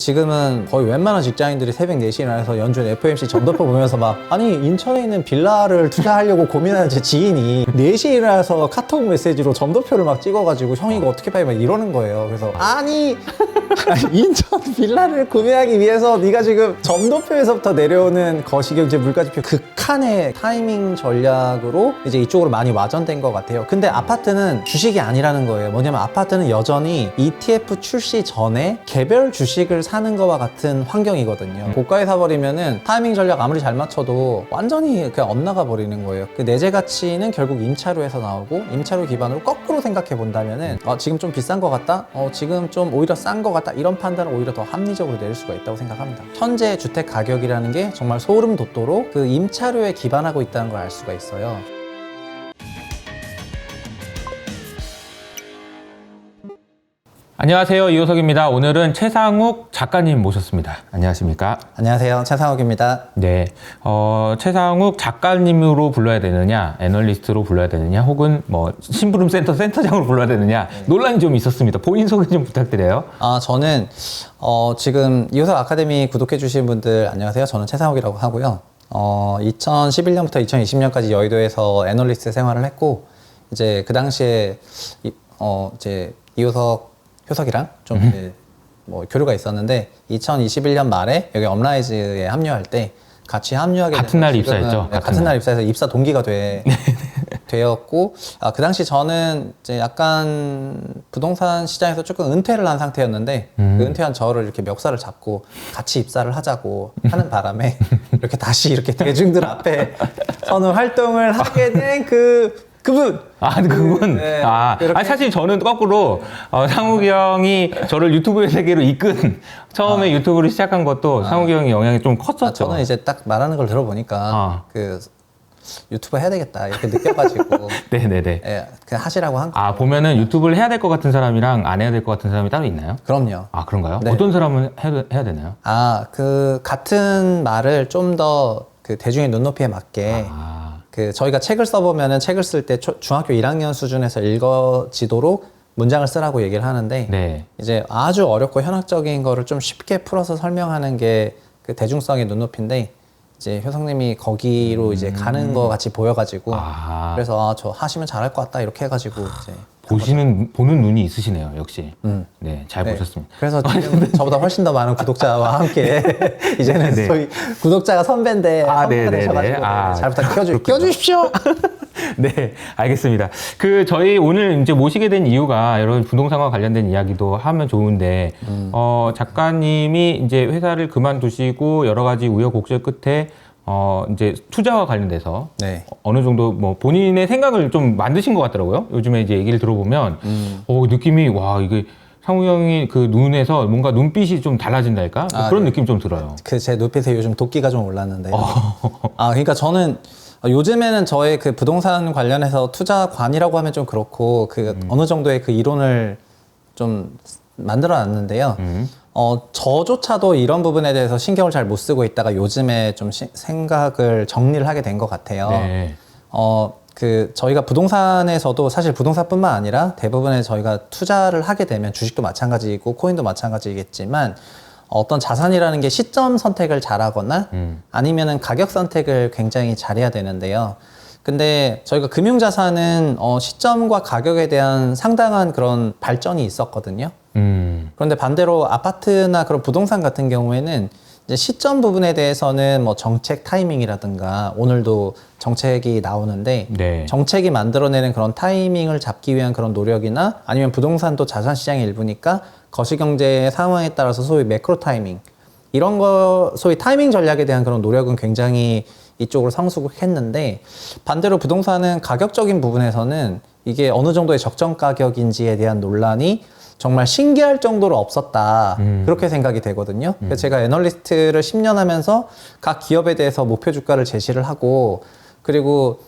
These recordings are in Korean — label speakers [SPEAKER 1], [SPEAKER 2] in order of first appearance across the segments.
[SPEAKER 1] 지금은 거의 웬만한 직장인들이 새벽 4시에 일어나서 연준 FOMC 점도표 보면서 막 아니 인천에 있는 빌라를 투자하려고 고민하는 제 지인이 4시에 일어나서 카톡 메시지로 점도표를 막 찍어가지고 형 이거 어떻게 봐요? 막 이러는 거예요. 그래서 아니 인천 빌라를 구매하기 위해서 네가 지금 점도표에서부터 내려오는 거시경제 물가지표 극한의 타이밍 전략으로 이제 이쪽으로 많이 와전된 것 같아요. 근데 아파트는 주식이 아니라는 거예요. 뭐냐면 아파트는 여전히 ETF 출시 전에 개별 주식을 사는 거와 같은 환경이거든요. 고가에 사버리면은 타이밍 전략 아무리 잘 맞춰도 완전히 그냥 엇나가 버리는 거예요. 그 내재 가치는 결국 임차료에서 나오고 임차료 기반으로 거꾸로 생각해 본다면은 지금 좀 비싼 것 같다? 지금 좀 오히려 싼 것 같다? 이런 판단을 오히려 더 합리적으로 내릴 수가 있다고 생각합니다. 현재 주택 가격이라는 게 정말 소름 돋도록 그 임차료에 기반하고 있다는 걸 알 수가 있어요.
[SPEAKER 2] 안녕하세요. 이호석입니다. 오늘은 최상욱 작가님 모셨습니다. 안녕하십니까?
[SPEAKER 1] 안녕하세요. 최상욱입니다.
[SPEAKER 2] 네. 최상욱 작가님으로 불러야 되느냐, 애널리스트로 불러야 되느냐, 혹은 뭐 심부름 센터장으로 불러야 되느냐, 논란이 좀 있었습니다. 본인 소개 좀 부탁드려요.
[SPEAKER 1] 저는 지금 이호석 아카데미 구독해 주신 분들 안녕하세요. 저는 최상욱이라고 하고요. 2011년부터 2020년까지 여의도에서 애널리스트 생활을 했고, 이제 그 당시에 이제 이호석 효석이랑 좀 이제 뭐 교류가 있었는데 2021년 말에 여기 업라이즈에 합류할 때 같이 합류하게
[SPEAKER 2] 같은 날 입사했죠.
[SPEAKER 1] 네, 같은 날 입사해서 입사 동기가 되었고 그 당시 저는 이제 약간 부동산 시장에서 조금 은퇴를 한 상태였는데 그 은퇴한 저를 이렇게 멱살을 잡고 같이 입사를 하자고 하는 바람에 이렇게 다시 이렇게 대중들 앞에 서는 활동을 하게 된 그분!
[SPEAKER 2] 그분?
[SPEAKER 1] 네,
[SPEAKER 2] 아니, 사실 저는 거꾸로, 상욱이 형이 저를 유튜브의 세계로 이끈, 처음에 유튜브를 시작한 것도 상욱이 형의 영향이 좀 컸었죠.
[SPEAKER 1] 저는 이제 딱 말하는 걸 들어보니까, 유튜브 해야 되겠다, 이렇게 느껴가지고.
[SPEAKER 2] 네네네.
[SPEAKER 1] 예, 그냥 하시라고 한 거예요.
[SPEAKER 2] 보면은 유튜브를 해야 될 것 같은 사람이랑 안 해야 될 것 같은 사람이 따로 있나요?
[SPEAKER 1] 그럼요.
[SPEAKER 2] 그런가요?
[SPEAKER 1] 네.
[SPEAKER 2] 어떤 사람은 해야 되나요?
[SPEAKER 1] 같은 말을 좀 더 대중의 눈높이에 맞게, 저희가 책을 써보면은 책을 쓸 때 중학교 1학년 수준에서 읽어지도록 문장을 쓰라고 얘기를 하는데
[SPEAKER 2] 네.
[SPEAKER 1] 이제 아주 어렵고 현학적인 거를 좀 쉽게 풀어서 설명하는 게 그 대중성의 눈높이인데 이제 효성님이 거기로 이제 가는 거 같이 보여가지고 그래서 저 하시면 잘할 것 같다 이렇게 해가지고 이제
[SPEAKER 2] 보는 눈이 있으시네요, 역시. 네, 잘 보셨습니다.
[SPEAKER 1] 그래서 지금 저보다 훨씬 더 많은 구독자와 함께 이제는
[SPEAKER 2] 네.
[SPEAKER 1] 저희 구독자가 선배인데 선배가 되셔가지고 잘 껴주십시오.
[SPEAKER 2] 네, 알겠습니다. 저희 오늘 이제 모시게 된 이유가 여러 부동산과 관련된 이야기도 하면 좋은데, 작가님이 이제 회사를 그만두시고 여러 가지 우여곡절 끝에 이제 투자와 관련돼서
[SPEAKER 1] 네.
[SPEAKER 2] 어느 정도 뭐 본인의 생각을 좀 만드신 것 같더라고요. 요즘에 이제 얘기를 들어보면, 느낌이, 이게 상우 형이 그 눈에서 뭔가 눈빛이 좀 달라진달까? 그런 느낌이 좀 들어요.
[SPEAKER 1] 제 눈빛에 요즘 도끼가 좀 올랐는데. 그러니까 저는 요즘에는 저의 그 부동산 관련해서 투자관이라고 하면 좀 그렇고, 어느 정도의 그 이론을 좀 만들어 놨는데요. 저조차도 이런 부분에 대해서 신경을 잘 못 쓰고 있다가 요즘에 좀 생각을 정리를 하게 된 것 같아요.
[SPEAKER 2] 네.
[SPEAKER 1] 저희가 부동산에서도 사실 부동산뿐만 아니라 대부분의 저희가 투자를 하게 되면 주식도 마찬가지이고 코인도 마찬가지겠지만 어떤 자산이라는 게 시점 선택을 잘하거나 아니면은 가격 선택을 굉장히 잘해야 되는데요. 근데 저희가 금융자산은 시점과 가격에 대한 상당한 그런 발전이 있었거든요. 그런데 반대로 아파트나 그런 부동산 같은 경우에는 이제 시점 부분에 대해서는 뭐 정책 타이밍이라든가 오늘도 정책이 나오는데
[SPEAKER 2] 네.
[SPEAKER 1] 정책이 만들어내는 그런 타이밍을 잡기 위한 그런 노력이나 아니면 부동산도 자산시장의 일부니까 거시경제의 상황에 따라서 소위 매크로 타이밍 이런 거 소위 타이밍 전략에 대한 그런 노력은 굉장히 이쪽으로 성숙했는데 반대로 부동산은 가격적인 부분에서는 이게 어느 정도의 적정 가격인지에 대한 논란이 정말 신기할 정도로 없었다. 그렇게 생각이 되거든요. 그래서 제가 애널리스트를 10년 하면서 각 기업에 대해서 목표 주가를 제시를 하고 그리고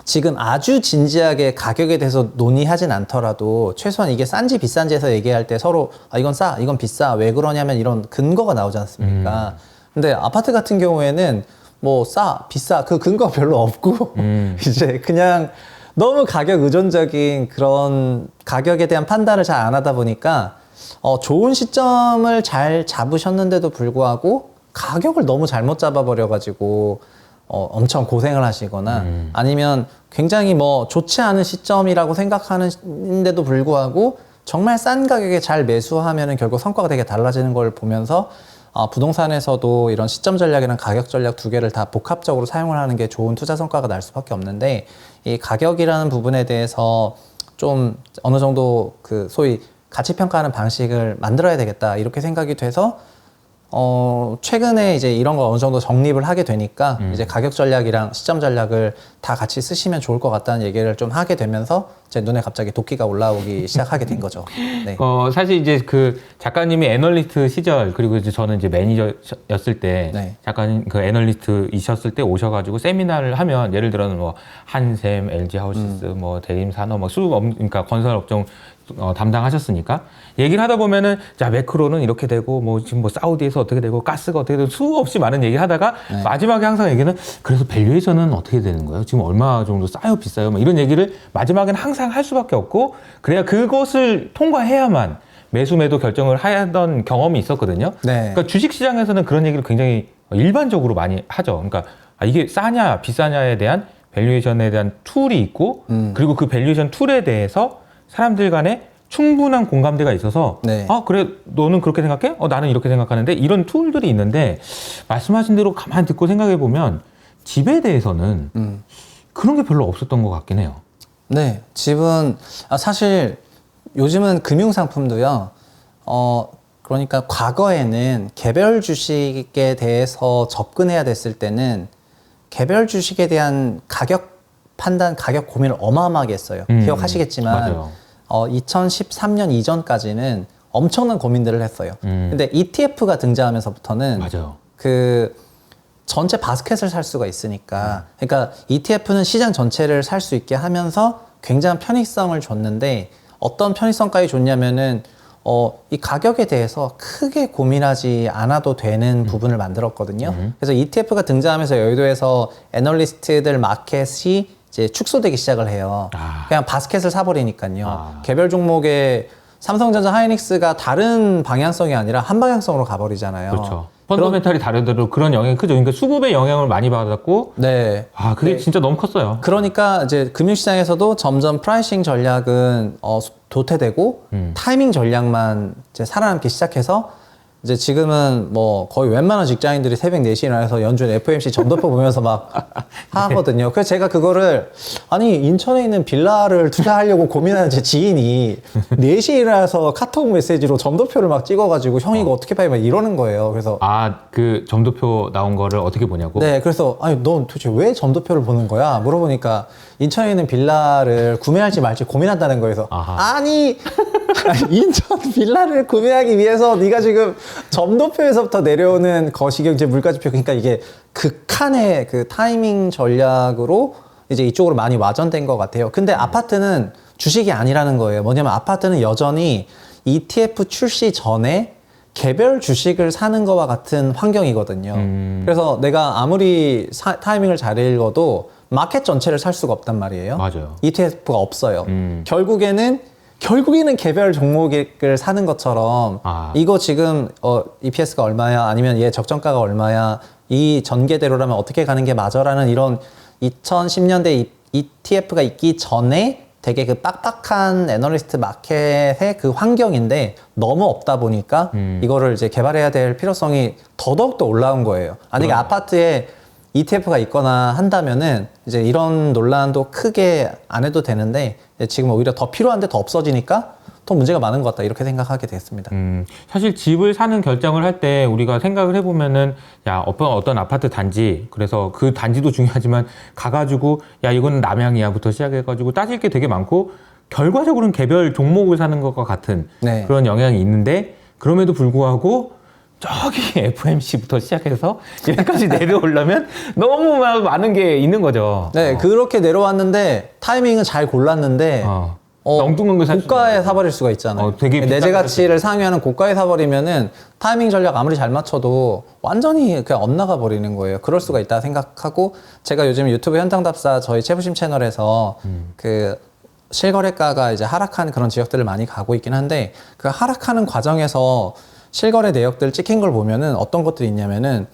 [SPEAKER 1] 지금 아주 진지하게 가격에 대해서 논의하진 않더라도 최소한 이게 싼지 비싼지에서 얘기할 때 서로 이건 싸, 이건 비싸, 왜 그러냐면 이런 근거가 나오지 않습니까? 근데 아파트 같은 경우에는 뭐 싸, 비싸 그 근거가 별로 없고 이제 그냥 너무 가격 의존적인 그런 가격에 대한 판단을 잘 안 하다 보니까 좋은 시점을 잘 잡으셨는데도 불구하고 가격을 너무 잘못 잡아버려가지고 엄청 고생을 하시거나 아니면 굉장히 뭐 좋지 않은 시점이라고 생각하는데도 불구하고 정말 싼 가격에 잘 매수하면은 결국 성과가 되게 달라지는 걸 보면서 부동산에서도 이런 시점 전략이랑 가격 전략 두 개를 다 복합적으로 사용을 하는 게 좋은 투자 성과가 날 수밖에 없는데, 이 가격이라는 부분에 대해서 좀 어느 정도 그 소위 가치 평가하는 방식을 만들어야 되겠다 이렇게 생각이 돼서 최근에 이제 이런 거 어느 정도 정립을 하게 되니까 이제 가격 전략이랑 시점 전략을 다 같이 쓰시면 좋을 것 같다는 얘기를 좀 하게 되면서 제 눈에 갑자기 도끼가 올라오기 시작하게 된 거죠. 네.
[SPEAKER 2] 사실 이제 그 작가님이 애널리스트 시절, 그리고 이제 저는 이제 매니저였을 때
[SPEAKER 1] 네.
[SPEAKER 2] 작가님 그 애널리스트이셨을 때 오셔가지고 세미나를 하면, 예를 들어는 뭐 한샘, LG 하우시스, 뭐 대림산업, 뭐 그러니까 건설업종 담당하셨으니까 얘기를 하다 보면은, 자, 매크로는 이렇게 되고, 뭐 지금 뭐 사우디에서 어떻게 되고, 가스가 어떻게 되고, 수없이 많은 얘기를 하다가
[SPEAKER 1] 네.
[SPEAKER 2] 마지막에 항상 얘기는, 그래서 밸류에이션은 어떻게 되는 거예요? 지금 얼마 정도 싸요, 비싸요? 뭐 이런 얘기를 마지막에는 항상 할 수밖에 없고, 그래야 그것을 통과해야만 매수 매도 결정을 하던 경험이 있었거든요.
[SPEAKER 1] 네.
[SPEAKER 2] 그러니까 주식시장에서는 그런 얘기를 굉장히 일반적으로 많이 하죠. 그러니까 이게 싸냐 비싸냐에 대한 밸류에이션에 대한 툴이 있고, 그리고 그 밸류에이션 툴에 대해서 사람들 간에 충분한 공감대가 있어서,
[SPEAKER 1] 네.
[SPEAKER 2] 그래, 너는 그렇게 생각해? 나는 이렇게 생각하는데, 이런 툴들이 있는데, 말씀하신 대로 가만히 듣고 생각해 보면 집에 대해서는 그런 게 별로 없었던 것 같긴 해요.
[SPEAKER 1] 네, 집은 사실 요즘은 금융상품도요. 그러니까 과거에는 개별 주식에 대해서 접근해야 됐을 때는 개별 주식에 대한 가격 판단, 가격 고민을 어마어마하게 했어요. 기억하시겠지만
[SPEAKER 2] 맞아요.
[SPEAKER 1] 2013년 이전까지는 엄청난 고민들을 했어요. 근데 ETF가 등장하면서부터는
[SPEAKER 2] 맞아요.
[SPEAKER 1] 그 전체 바스켓을 살 수가 있으니까, 그러니까 ETF는 시장 전체를 살 수 있게 하면서 굉장한 편의성을 줬는데, 어떤 편의성까지 줬냐면은 이 가격에 대해서 크게 고민하지 않아도 되는 부분을 만들었거든요. 그래서 ETF가 등장하면서 여의도에서 애널리스트들 마켓이 이제 축소되기 시작을 해요. 그냥 바스켓을 사버리니까요. 개별 종목에 삼성전자, 하이닉스가 다른 방향성이 아니라 한 방향성으로 가버리잖아요.
[SPEAKER 2] 그렇죠. 펀더멘탈이 다르더라도 그런 영향이 크죠. 그러니까 수급의 영향을 많이 받았고,
[SPEAKER 1] 네.
[SPEAKER 2] 그게
[SPEAKER 1] 네.
[SPEAKER 2] 진짜 너무 컸어요.
[SPEAKER 1] 그러니까 이제 금융시장에서도 점점 프라이싱 전략은 도태되고 타이밍 전략만 이제 살아남기 시작해서, 이제 지금은 뭐 거의 웬만한 직장인들이 새벽 4시에 일어나서 연준 FOMC 점도표 보면서 막 하거든요. 그래서 제가 그거를, 아니 인천에 있는 빌라를 투자하려고 고민하는 제 지인이 4시에 일어나서 카톡 메시지로 점도표를 막 찍어가지고 형 이거 어떻게 봐요? 막 이러는 거예요. 그래서
[SPEAKER 2] 그 점도표 나온 거를 어떻게 보냐고?
[SPEAKER 1] 네, 그래서 아니 넌 도대체 왜 점도표를 보는 거야? 물어보니까 인천에 있는 빌라를 구매할지 말지 고민한다는 거여서, 아니 인천 빌라를 구매하기 위해서 네가 지금 점도표에서부터 내려오는 거시경제 물가지표, 그러니까 이게 극한의 그 타이밍 전략으로 이제 이쪽으로 많이 와전된 것 같아요. 근데 아파트는 주식이 아니라는 거예요. 뭐냐면 아파트는 여전히 ETF 출시 전에 개별 주식을 사는 거와 같은 환경이거든요. 그래서 내가 아무리 타이밍을 잘 읽어도 마켓 전체를 살 수가 없단 말이에요.
[SPEAKER 2] 맞아요.
[SPEAKER 1] ETF가 없어요. 결국에는 개별 종목을 사는 것처럼, 이거 지금 EPS가 얼마야, 아니면 얘 적정가가 얼마야, 이 전개대로라면 어떻게 가는 게 맞아라는 이런 2010년대 ETF가 있기 전에 되게 그 빡빡한 애널리스트 마켓의 그 환경인데 너무 없다 보니까 이거를 이제 개발해야 될 필요성이 더더욱더 올라온 거예요. 만약에 아파트에 ETF가 있거나 한다면은 이제 이런 논란도 크게 안 해도 되는데, 지금 오히려 더 필요한데 더 없어지니까 더 문제가 많은 것 같다 이렇게 생각하게 됐습니다.
[SPEAKER 2] 사실 집을 사는 결정을 할 때 우리가 생각을 해보면은, 야, 어떤 아파트 단지, 그래서 그 단지도 중요하지만 가가지고 야 이건 남향이야부터 시작해가지고 따질 게 되게 많고, 결과적으로는 개별 종목을 사는 것과 같은
[SPEAKER 1] 네.
[SPEAKER 2] 그런 영향이 있는데, 그럼에도 불구하고 저기 FOMC부터 시작해서 여기까지 내려오려면 너무 많은 게 있는 거죠.
[SPEAKER 1] 네, 그렇게 내려왔는데 타이밍은 잘 골랐는데
[SPEAKER 2] 엉뚱한 걸 살
[SPEAKER 1] 고가에 사버릴 수가 있잖아요.
[SPEAKER 2] 되게
[SPEAKER 1] 내재 가치를 상회하는 고가에 사버리면은 타이밍 전략 아무리 잘 맞춰도 완전히 그냥 엇나가 버리는 거예요. 그럴 수가 있다 생각하고, 제가 요즘 유튜브 현장 답사 저희 채부심 채널에서 그 실거래가가 이제 하락한 그런 지역들을 많이 가고 있긴 한데 그 하락하는 과정에서 실거래 내역들 찍힌 걸 보면은 어떤 것들이 있냐면은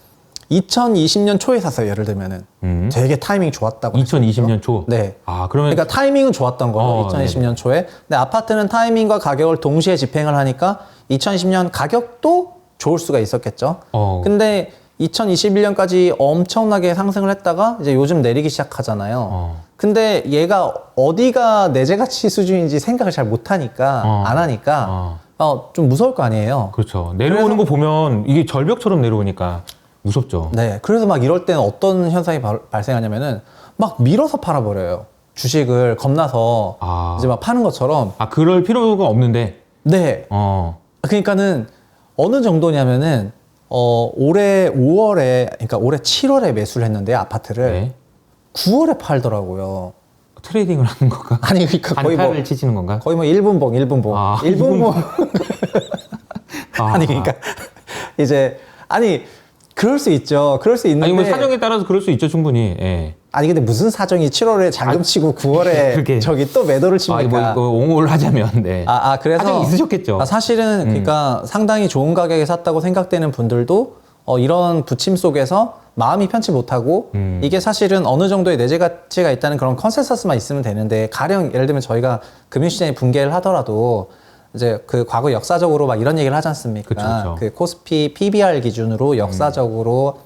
[SPEAKER 1] 2020년 초에 샀어요. 예를 들면은 되게 타이밍 좋았다고
[SPEAKER 2] 2020년 초.
[SPEAKER 1] 네.
[SPEAKER 2] 아, 그러면
[SPEAKER 1] 그러니까 타이밍은 좋았던 거예요. 2020년 초에. 근데 아파트는 타이밍과 가격을 동시에 집행을 하니까 2020년 가격도 좋을 수가 있었겠죠. 근데 2021년까지 엄청나게 상승을 했다가 이제 요즘 내리기 시작하잖아요. 근데 얘가 어디가 내재 가치 수준인지 생각을 잘 못하니까 안 하니까 좀 무서울 거 아니에요.
[SPEAKER 2] 그렇죠. 내려오는 거 보면 이게 절벽처럼 내려오니까 무섭죠.
[SPEAKER 1] 네. 그래서 막 이럴 때는 어떤 현상이 발생하냐면은 막 밀어서 팔아버려요. 주식을 겁나서 이제 막 파는 것처럼.
[SPEAKER 2] 아, 그럴 필요가 없는데.
[SPEAKER 1] 네. 그러니까는 어느 정도냐면은 올해 5월에 그러니까 올해 7월에 매수를 했는데 아파트를
[SPEAKER 2] 네.
[SPEAKER 1] 9월에 팔더라고요.
[SPEAKER 2] 트레이딩을 하는 건가?
[SPEAKER 1] 아니 그러니까 거의 뭐
[SPEAKER 2] 단타를 치시는 건가?
[SPEAKER 1] 거의 뭐 1분봉. 1분봉. 아니 그러니까 이제 아니 그럴 수 있죠. 그럴 수 있는데
[SPEAKER 2] 아니 뭐 사정에 따라서 그럴 수 있죠, 충분히. 예.
[SPEAKER 1] 아니 근데 무슨 사정이 7월에 잠금 치고 9월에
[SPEAKER 2] 그렇게.
[SPEAKER 1] 저기 또 매도를
[SPEAKER 2] 아,
[SPEAKER 1] 칩니까?
[SPEAKER 2] 뭐 옹호를 하자면 네.
[SPEAKER 1] 그래서
[SPEAKER 2] 사정이 있으셨겠죠.
[SPEAKER 1] 사실은 그러니까 상당히 좋은 가격에 샀다고 생각되는 분들도 이런 부침 속에서 마음이 편치 못하고 이게 사실은 어느 정도의 내재 가치가 있다는 그런 컨센서스만 있으면 되는데 가령 예를 들면 저희가 금융시장이 붕괴를 하더라도 이제 그 과거 역사적으로 막 이런 얘기를 하지 않습니까?
[SPEAKER 2] 그쵸.
[SPEAKER 1] 그 코스피 PBR 기준으로 역사적으로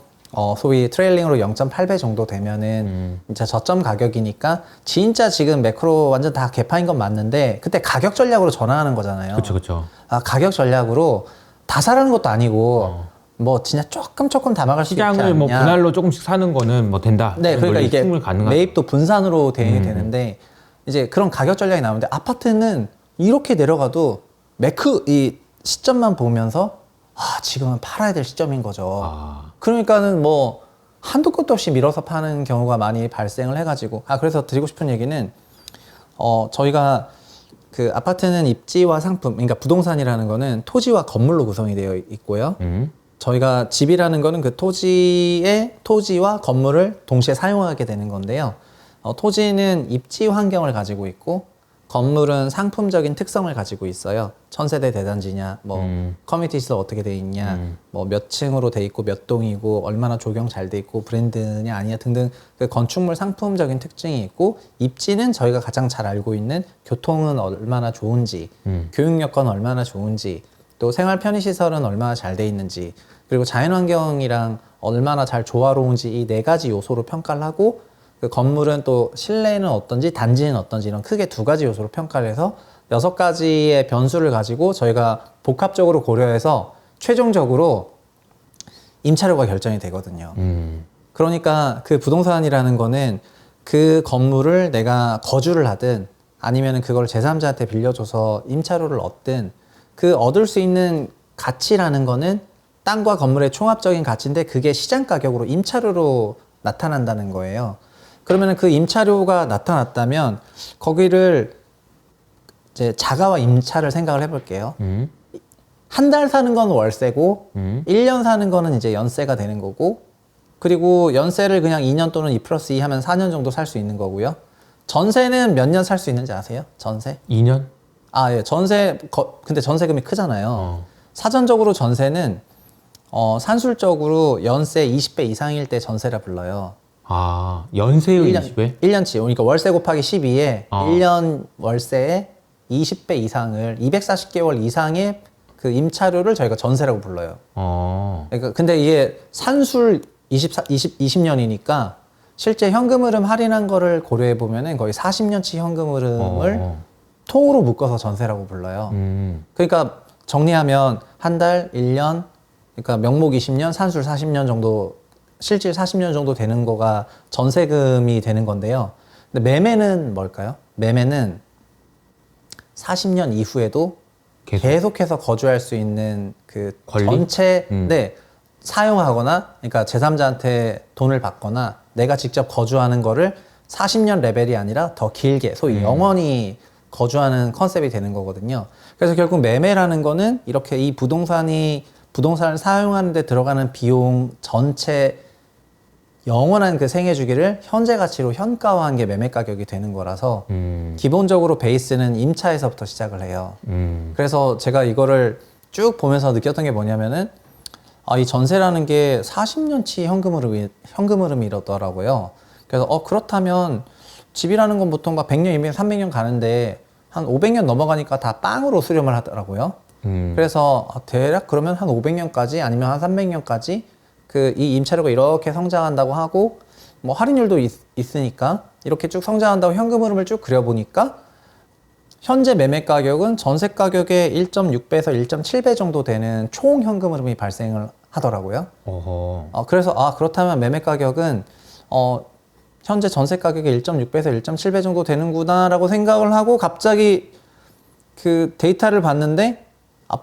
[SPEAKER 1] 소위 트레일링으로 0.8배 정도 되면은 진짜 저점 가격이니까 진짜 지금 매크로 완전 다 개파인 건 맞는데 그때 가격 전략으로 전환하는 거잖아요.
[SPEAKER 2] 그렇죠.
[SPEAKER 1] 가격 전략으로 다 사라는 것도 아니고 뭐 진짜 조금 담아갈 수 있지 않냐.
[SPEAKER 2] 시장을 뭐 분할로 조금씩 사는 거는 뭐 된다.
[SPEAKER 1] 네, 그러니까 이게
[SPEAKER 2] 충분히 가능하죠.
[SPEAKER 1] 매입도 분산으로 대응이 되는데 이제 그런 가격 전략이 나오는데 아파트는 이렇게 내려가도 이 시점만 보면서 지금은 팔아야 될 시점인 거죠. 그러니까는 뭐 한도 끝도 없이 밀어서 파는 경우가 많이 발생을 해가지고 그래서 드리고 싶은 얘기는 저희가 그 아파트는 입지와 상품, 그러니까 부동산이라는 거는 토지와 건물로 구성이 되어 있고요. 저희가 집이라는 거는 그 토지와 건물을 동시에 사용하게 되는 건데요. 토지는 입지 환경을 가지고 있고 건물은 상품적인 특성을 가지고 있어요. 천세대 대단지냐, 뭐 커뮤니티 시설 어떻게 돼 있냐, 뭐 몇 층으로 돼 있고 몇 동이고 얼마나 조경 잘 돼 있고 브랜드냐 아니냐 등등 그 건축물 상품적인 특징이 있고 입지는 저희가 가장 잘 알고 있는 교통은 얼마나 좋은지, 교육 여건 얼마나 좋은지, 또 생활 편의 시설은 얼마나 잘 돼 있는지, 그리고 자연 환경이랑 얼마나 잘 조화로운지 이 네 가지 요소로 평가를 하고 그 건물은 또 실내는 어떤지 단지는 어떤지 이런 크게 두 가지 요소로 평가를 해서 6가지의 변수를 가지고 저희가 복합적으로 고려해서 최종적으로 임차료가 결정이 되거든요. 그러니까 그 부동산이라는 거는 그 건물을 내가 거주를 하든 아니면 그걸 제3자한테 빌려줘서 임차료를 얻든 그 얻을 수 있는 가치라는 거는 땅과 건물의 총합적인 가치인데 그게 시장 가격으로 임차료로 나타난다는 거예요. 그러면 그 임차료가 나타났다면 거기를 이제 자가와 임차를 생각을 해볼게요. 한 달 사는 건 월세고 1년 사는 거는 이제 연세가 되는 거고 그리고 연세를 그냥 2년 또는 2+2 하면 4년 정도 살 수 있는 거고요. 전세는 몇 년 살 수 있는지 아세요? 전세?
[SPEAKER 2] 2년?
[SPEAKER 1] 예. 근데 전세금이 크잖아요. 사전적으로 전세는 산술적으로 연세 20배 이상일 때 전세라 불러요.
[SPEAKER 2] 연세의 20배?
[SPEAKER 1] 1년치. 그러니까 월세 곱하기 12에 1년 월세에 20배 이상을 240개월 이상의 그 임차료를 저희가 전세라고 불러요. 그러니까 근데 이게 산술 20년이니까 실제 현금 흐름 할인한 거를 고려해 보면은 거의 40년치 현금 흐름을 통으로 묶어서 전세라고 불러요. 그러니까 정리하면 한 달, 1년, 그러니까 명목 20년, 산술 40년 정도, 실질 40년 정도 되는 거가 전세금이 되는 건데요. 근데 매매는 뭘까요? 매매는 40년 이후에도 계속해서 거주할 수 있는 그
[SPEAKER 2] 권리?
[SPEAKER 1] 전체, 네, 사용하거나, 그러니까 제3자한테 돈을 받거나 내가 직접 거주하는 거를 40년 레벨이 아니라 더 길게, 소위 영원히 거주하는 컨셉이 되는 거거든요. 그래서 결국 매매라는 거는 이렇게 이 부동산을 사용하는 데 들어가는 비용 전체 영원한 그 생애 주기를 현재 가치로 현가화한 게 매매 가격이 되는 거라서 기본적으로 베이스는 임차에서부터 시작을 해요. 그래서 제가 이거를 쭉 보면서 느꼈던 게 뭐냐면은 이 전세라는 게 40년치 현금 흐름이 이렇더라고요. 그래서 그렇다면 집이라는 건 보통 막 100년, 200년, 300년 가는데 한 500년 넘어가니까 다 빵으로 수렴을 하더라고요. 그래서 대략 그러면 한 500년까지 아니면 한 300년까지 이 임차료가 이렇게 성장한다고 하고 뭐 할인율도 있으니까 이렇게 쭉 성장한다고 현금 흐름을 쭉 그려보니까 현재 매매 가격은 전세 가격의 1.6배에서 1.7배 정도 되는 총 현금 흐름이 발생을 하더라고요. 그래서 그렇다면 매매 가격은 현재 전세 가격의 1.6배에서 1.7배 정도 되는구나라고 생각을 하고 갑자기 그 데이터를 봤는데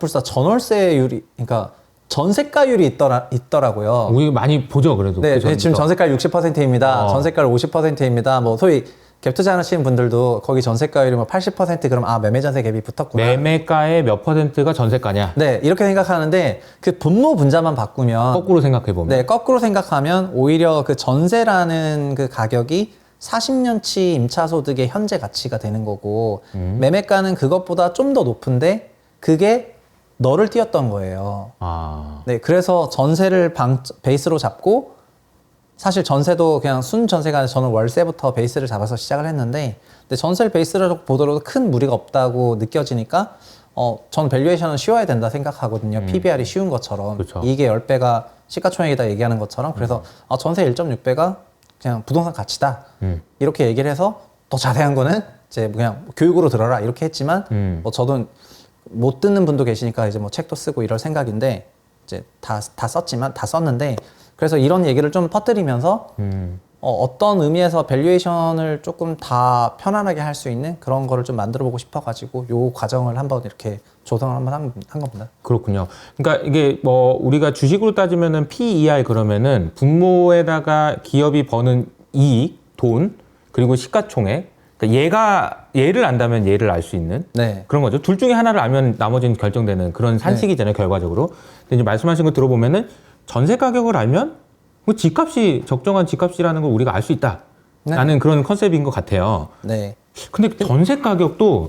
[SPEAKER 1] 불사 전월세율이 그러니까 전세가율이 있더라고요.
[SPEAKER 2] 우리 많이 보죠, 그래도.
[SPEAKER 1] 네,
[SPEAKER 2] 그
[SPEAKER 1] 지금 전세가율 60%입니다. 전세가율 50%입니다. 뭐 소위 갭 투자하시는 분들도 거기 전세가율이 뭐 80% 그럼 매매 전세 갭이 붙었구나.
[SPEAKER 2] 매매가의 몇 퍼센트가 전세가냐?
[SPEAKER 1] 네, 이렇게 생각하는데 그 분모 분자만 바꾸면
[SPEAKER 2] 거꾸로 생각해 보면.
[SPEAKER 1] 네, 거꾸로 생각하면 오히려 그 전세라는 그 가격이 40년치 임차 소득의 현재 가치가 되는 거고 매매가는 그것보다 좀 더 높은데 그게 너를 띄었던 거예요. 네, 그래서 전세를 베이스로 잡고 사실 전세도 그냥 순 전세가 아니라 저는 월세부터 베이스를 잡아서 시작을 했는데 근데 전세를 베이스로 보더라도 큰 무리가 없다고 느껴지니까 전 밸류에이션은 쉬워야 된다 생각하거든요. PBR이 쉬운 것처럼.
[SPEAKER 2] 그렇죠.
[SPEAKER 1] 이게 10배가 시가총액이다 얘기하는 것처럼. 그래서 전세 1.6배가 그냥 부동산 가치다. 이렇게 얘기를 해서 더 자세한 거는 이제 그냥 교육으로 들어라 이렇게 했지만 뭐 저도 못 듣는 분도 계시니까 이제 뭐 책도 쓰고 이럴 생각인데 이제 다 썼는데 그래서 이런 얘기를 좀 퍼뜨리면서 어떤 의미에서 밸류에이션을 조금 다 편안하게 할 수 있는 그런 거를 좀 만들어 보고 싶어 가지고 요 과정을 한번 이렇게 조성을 한번 한 겁니다.
[SPEAKER 2] 그렇군요. 그러니까 이게 뭐 우리가 주식으로 따지면은 PER 그러면은 분모에다가 기업이 버는 이익, 돈, 그리고 시가총액. 그러니까 얘를 안다면 얘를 알 수 있는 그런 거죠. 둘 중에 하나를 알면 나머지는 결정되는 그런 산식이잖아요, 결과적으로. 근데 이제 말씀하신 거 들어보면은 전세 가격을 알면 뭐 집값이 적정한 집값이라는 걸 우리가 알 수 있다라는 그런 컨셉인 것 같아요.
[SPEAKER 1] 네.
[SPEAKER 2] 근데 전세 가격도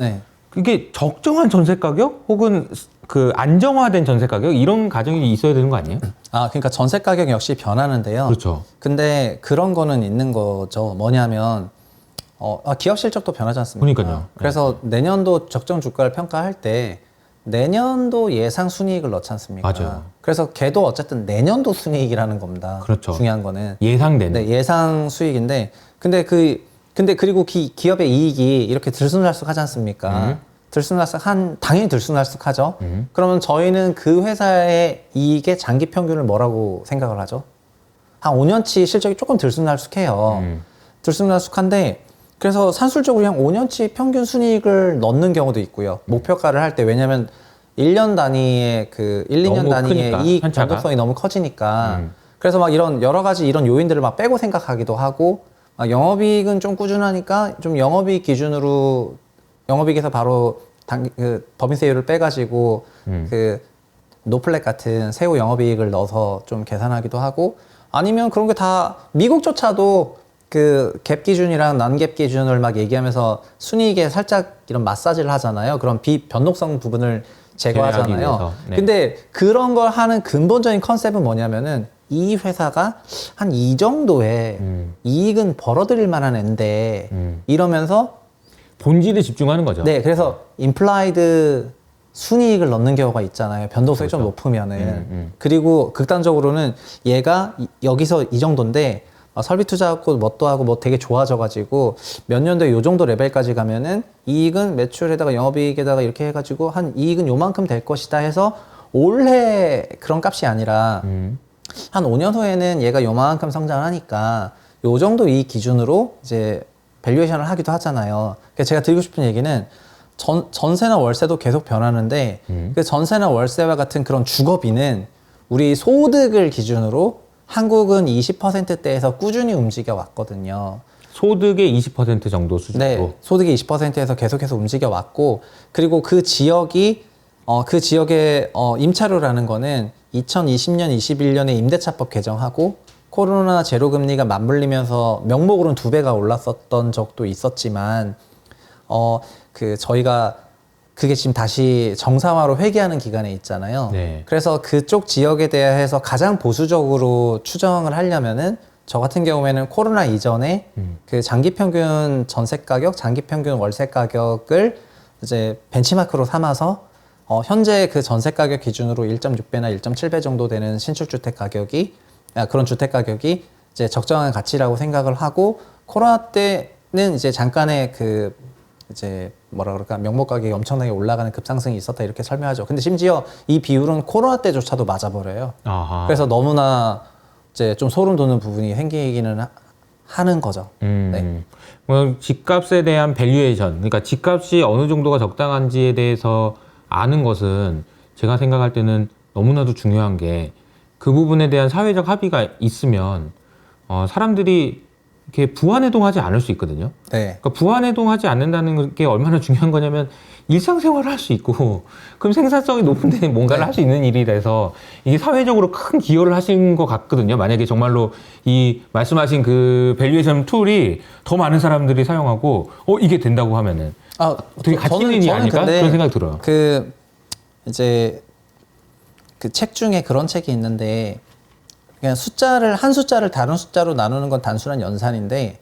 [SPEAKER 2] 이게 적정한 전세 가격 혹은 그 안정화된 전세 가격 이런 가정이 있어야 되는 거 아니에요?
[SPEAKER 1] 그러니까 전세 가격 역시 변하는데요.
[SPEAKER 2] 그렇죠.
[SPEAKER 1] 근데 그런 거는 있는 거죠. 뭐냐면 기업 실적도 변하지 않습니까?
[SPEAKER 2] 그러니까요.
[SPEAKER 1] 그래서 내년도 적정 주가를 평가할 때 내년도 예상 순이익을 넣지 않습니까?
[SPEAKER 2] 맞아요.
[SPEAKER 1] 그래서 걔도 어쨌든 내년도 순이익이라는 겁니다.
[SPEAKER 2] 그렇죠.
[SPEAKER 1] 중요한 거는
[SPEAKER 2] 예상되는.
[SPEAKER 1] 네, 예상 수익인데 근데 그리고 기업의 이익이 이렇게 들쑥날쑥하지 않습니까? 당연히 들쑥날쑥하죠. 그러면 저희는 그 회사의 이익의 장기 평균을 뭐라고 생각을 하죠? 한 5년치 실적이 조금 들쑥날쑥해요. 들쑥날쑥한데 그래서 산술적으로 그냥 5년치 평균 순이익을 넣는 경우도 있고요. 목표가를 할 때 왜냐면 1년 단위의 2년 단위의
[SPEAKER 2] 크니까,
[SPEAKER 1] 이익
[SPEAKER 2] 편차가.
[SPEAKER 1] 변동성이 너무 커지니까 그래서 막 이런 여러 가지 이런 요인들을 막 빼고 생각하기도 하고 영업이익은 좀 꾸준하니까 좀 영업이익 기준으로 영업이익에서 바로 법인세율을 빼가지고 노플렉 같은 세후 영업이익을 넣어서 좀 계산하기도 하고 아니면 그런 게 다 미국조차도 갭 기준이랑 난갭 기준을 막 얘기하면서 순이익에 살짝 이런 마사지를 하잖아요. 그런 비변동성 부분을 제거하잖아요. 근데 그런 걸 하는 근본적인 컨셉은 뭐냐면은 이 회사가 한 이 정도의 이익은 벌어들일 만한 앤데 이러면서
[SPEAKER 2] 본질에 집중하는 거죠.
[SPEAKER 1] 네, 그래서 임플라이드 순이익을 넣는 경우가 있잖아요. 변동성이 좀 높으면은. 그리고 극단적으로는 얘가 여기서 이 정도인데 설비 투자하고 뭣도 하고 뭐 되게 좋아져가지고 몇 년도에 요 정도 레벨까지 가면은 이익은 매출에다가 영업이익에다가 이렇게 해가지고 한 이익은 요만큼 될 것이다 해서 올해 그런 값이 아니라 한 5년 후에는 얘가 요만큼 성장을 하니까 요 정도 이익 기준으로 이제 밸류에이션을 하기도 하잖아요. 그래서 제가 드리고 싶은 얘기는 전세나 월세도 계속 변하는데 그 전세나 월세와 같은 그런 주거비는 우리 소득을 기준으로 한국은 20%대에서 꾸준히 움직여 왔거든요.
[SPEAKER 2] 소득의 20% 정도 수준으로.
[SPEAKER 1] 네, 소득의 20%에서 계속해서 움직여 왔고, 그리고 그 지역이 그 지역의 임차료라는 거는 2020년, 21년에 임대차법 개정하고 코로나 제로금리가 맞물리면서 명목으로는 2배가 올랐었던 적도 있었지만 저희가 그게 지금 다시 정상화로 회귀하는 기간에 있잖아요.
[SPEAKER 2] 네.
[SPEAKER 1] 그래서 그쪽 지역에 대해서 가장 보수적으로 추정을 하려면은 저 같은 경우에는 코로나 이전에 그 장기 평균 전세 가격, 장기 평균 월세 가격을 이제 벤치마크로 삼아서 현재 그 전세 가격 기준으로 1.6배나 1.7배 정도 되는 신축 주택 가격이 그런 주택 가격이 이제 적정한 가치라고 생각을 하고 코로나 때는 이제 잠깐의 그 이제 뭐라 그럴까 명목 가격이 엄청나게 올라가는 급상승이 있었다 이렇게 설명하죠. 근데 심지어 이 비율은 코로나 때조차도 맞아버려요.
[SPEAKER 2] 아하.
[SPEAKER 1] 그래서 너무나 이제 좀 소름 돋는 부분이 생기기는 하는 거죠. 네.
[SPEAKER 2] 뭐 집값에 대한 밸류에이션, 그러니까 집값이 어느 정도가 적당한지에 대해서 아는 것은 제가 생각할 때는 너무나도 중요한 게 그 부분에 대한 사회적 합의가 있으면 사람들이 이렇게 부안해동하지 않을 수 있거든요.
[SPEAKER 1] 네.
[SPEAKER 2] 그러니까 부안해동하지 않는다는 게 얼마나 중요한 거냐면 일상생활을 할 수 있고 그럼 생산성이 높은 데 뭔가를
[SPEAKER 1] 네.
[SPEAKER 2] 할 수 있는 일이라서 이게 사회적으로 큰 기여를 하신 것 같거든요. 만약에 정말로 이 말씀하신 그 밸류에이션 툴이 더 많은 사람들이 사용하고 이게 된다고 하면은 되게 가치 있는 일이 아닐까?
[SPEAKER 1] 근데
[SPEAKER 2] 그런 생각이 들어요.
[SPEAKER 1] 그 이제 그 책 중에 그런 책이 있는데 그냥 한 숫자를 다른 숫자로 나누는 건 단순한 연산인데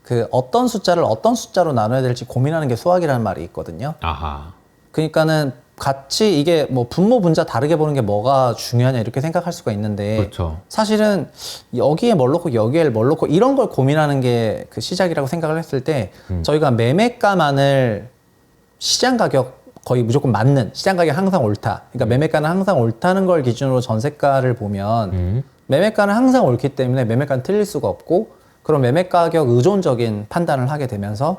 [SPEAKER 1] 그 어떤 숫자를 어떤 숫자로 나눠야 될지 고민하는 게 수학이라는 말이 있거든요.
[SPEAKER 2] 아하.
[SPEAKER 1] 그러니까는 같이 이게 뭐 분모 분자 다르게 보는 게 뭐가 중요하냐 이렇게 생각할 수가 있는데
[SPEAKER 2] 그렇죠.
[SPEAKER 1] 사실은 여기에 뭘 넣고 여기에 뭘 넣고 이런 걸 고민하는 게 그 시작이라고 생각을 했을 때 저희가 매매가만을 시장 가격 거의 무조건 맞는 시장 가격 항상 옳다. 그러니까 매매가는 항상 옳다는 걸 기준으로 전세가를 보면 매매가는 항상 옳기 때문에 매매가는 틀릴 수가 없고 그런 매매 가격 의존적인 판단을 하게 되면서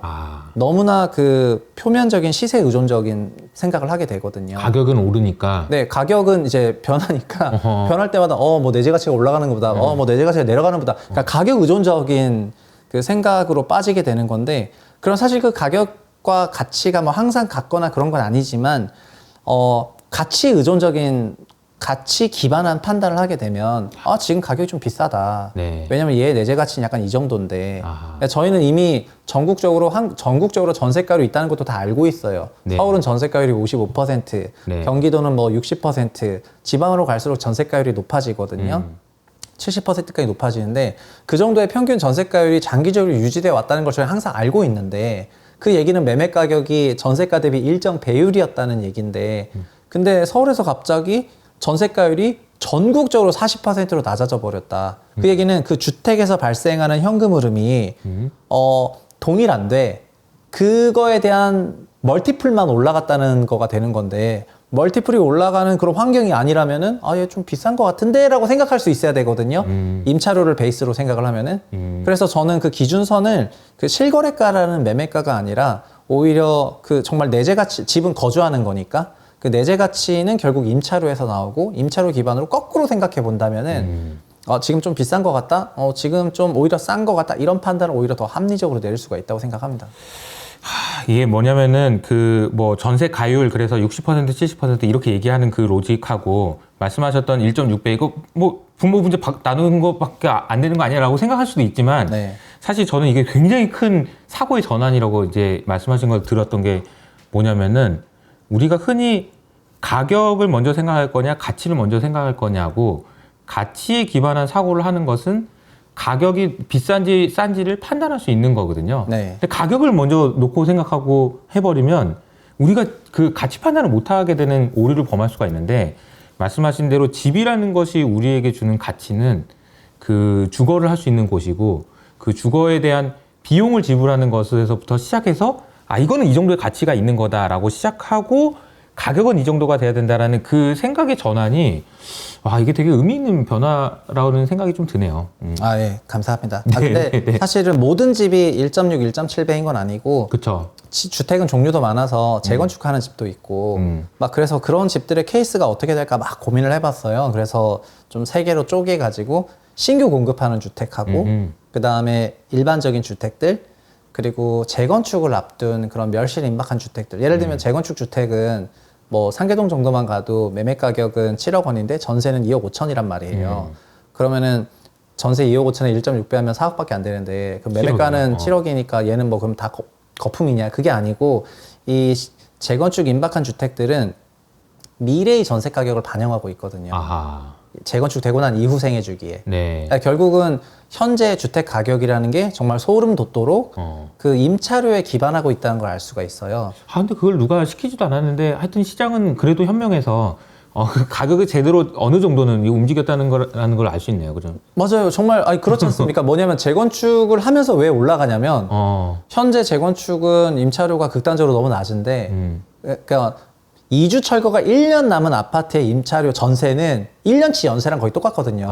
[SPEAKER 1] 너무나 그 표면적인 시세 의존적인 생각을 하게 되거든요.
[SPEAKER 2] 가격은 오르니까.
[SPEAKER 1] 네, 가격은 이제 변하니까 변할 때마다 뭐 내재 가치가 올라가는 것보다 뭐 내재 가치가 내려가는 것보다 그러니까 가격 의존적인 그 생각으로 빠지게 되는 건데 그럼 사실 그 가격과 가치가 뭐 항상 같거나 그런 건 아니지만 가치 의존적인 가치 기반한 판단을 하게 되면 지금 가격이 좀 비싸다.
[SPEAKER 2] 네.
[SPEAKER 1] 왜냐면 얘 내재 가치는 약간 이 정도인데
[SPEAKER 2] 아하.
[SPEAKER 1] 저희는 이미 전국적으로 전세가율이 있다는 것도 다 알고 있어요.
[SPEAKER 2] 네.
[SPEAKER 1] 서울은 전세가율이 55%,
[SPEAKER 2] 네.
[SPEAKER 1] 경기도는 뭐 60%, 지방으로 갈수록 전세가율이 높아지거든요. 70%까지 높아지는데 그 정도의 평균 전세가율이 장기적으로 유지되어 왔다는 걸 저희 항상 알고 있는데 그 얘기는 매매 가격이 전세가 대비 일정 배율이었다는 얘기인데 근데 서울에서 갑자기 전세가율이 전국적으로 40%로 낮아져 버렸다. 그 얘기는 그 주택에서 발생하는 현금 흐름이 동일한데 그거에 대한 멀티플만 올라갔다는 거가 되는 건데 멀티플이 올라가는 그런 환경이 아니라면은 얘 좀 비싼 것 같은데 라고 생각할 수 있어야 되거든요. 임차료를 베이스로 생각을 하면은 그래서 저는 그 기준선을 그 실거래가라는 매매가가 아니라 오히려 그 정말 내재 가치 집은 거주하는 거니까 그 내재 가치는 결국 임차료에서 나오고 임차료 기반으로 거꾸로 생각해 본다면은 지금 좀 비싼 것 같다? 지금 좀 오히려 싼 것 같다? 이런 판단을 오히려 더 합리적으로 내릴 수가 있다고 생각합니다.
[SPEAKER 2] 이게 뭐냐면은 그 뭐 전세 가율 그래서 60% 70% 이렇게 얘기하는 그 로직하고 말씀하셨던 1.6배 이거 뭐 분모 분자 나누는 것밖에 안 되는 거 아니야라고 생각할 수도 있지만
[SPEAKER 1] 네.
[SPEAKER 2] 사실 저는 이게 굉장히 큰 사고의 전환이라고 이제 말씀하신 걸 들었던 게 뭐냐면은 우리가 흔히 가격을 먼저 생각할 거냐 가치를 먼저 생각할 거냐고 가치에 기반한 사고를 하는 것은 가격이 비싼지 싼지를 판단할 수 있는 거거든요.
[SPEAKER 1] 네.
[SPEAKER 2] 근데 가격을 먼저 놓고 생각하고 해버리면 우리가 그 가치 판단을 못하게 되는 오류를 범할 수가 있는데 말씀하신 대로 집이라는 것이 우리에게 주는 가치는 그 주거를 할 수 있는 곳이고 그 주거에 대한 비용을 지불하는 것에서부터 시작해서 이거는 이 정도의 가치가 있는 거다라고 시작하고 가격은 이 정도가 돼야 된다라는 그 생각의 전환이 이게 되게 의미 있는 변화라는 생각이 좀 드네요.
[SPEAKER 1] 예, 감사합니다.
[SPEAKER 2] 네,
[SPEAKER 1] 근데
[SPEAKER 2] 네.
[SPEAKER 1] 사실은 모든 집이 1.6, 1.7배인 건 아니고
[SPEAKER 2] 그렇죠.
[SPEAKER 1] 주택은 종류도 많아서 재건축하는 집도 있고 막 그래서 그런 집들의 케이스가 어떻게 될까 막 고민을 해봤어요. 그래서 좀 세 개로 쪼개가지고 신규 공급하는 주택하고 그 다음에 일반적인 주택들 그리고 재건축을 앞둔 그런 멸실 임박한 주택들. 예를 들면 재건축 주택은 뭐 상계동 정도만 가도 매매 가격은 7억 원인데 전세는 2억 5천이란 말이에요. 그러면은 전세 2억 5천에 1.6배 하면 4억밖에 안 되는데 그 매매가는 7억이니까 얘는 뭐 그럼 다 거품이냐? 그게 아니고 이 재건축 임박한 주택들은 미래의 전세 가격을 반영하고 있거든요.
[SPEAKER 2] 아하.
[SPEAKER 1] 재건축되고 난 이후 생애 주기에.
[SPEAKER 2] 네.
[SPEAKER 1] 그러니까 결국은 현재 주택 가격이라는 게 정말 소름 돋도록 그 임차료에 기반하고 있다는 걸 알 수가 있어요.
[SPEAKER 2] 아, 근데 그걸 누가 시키지도 않았는데 하여튼 시장은 그래도 현명해서 그 가격이 제대로 어느 정도는 움직였다는 거라는 걸 알 수 있네요. 그죠?
[SPEAKER 1] 맞아요. 정말 아니 그렇지 않습니까? 뭐냐면 재건축을 하면서 왜 올라가냐면 현재 재건축은 임차료가 극단적으로 너무 낮은데 그러니까 2주 철거가 1년 남은 아파트의 임차료 전세는 1년치 연세랑 거의 똑같거든요.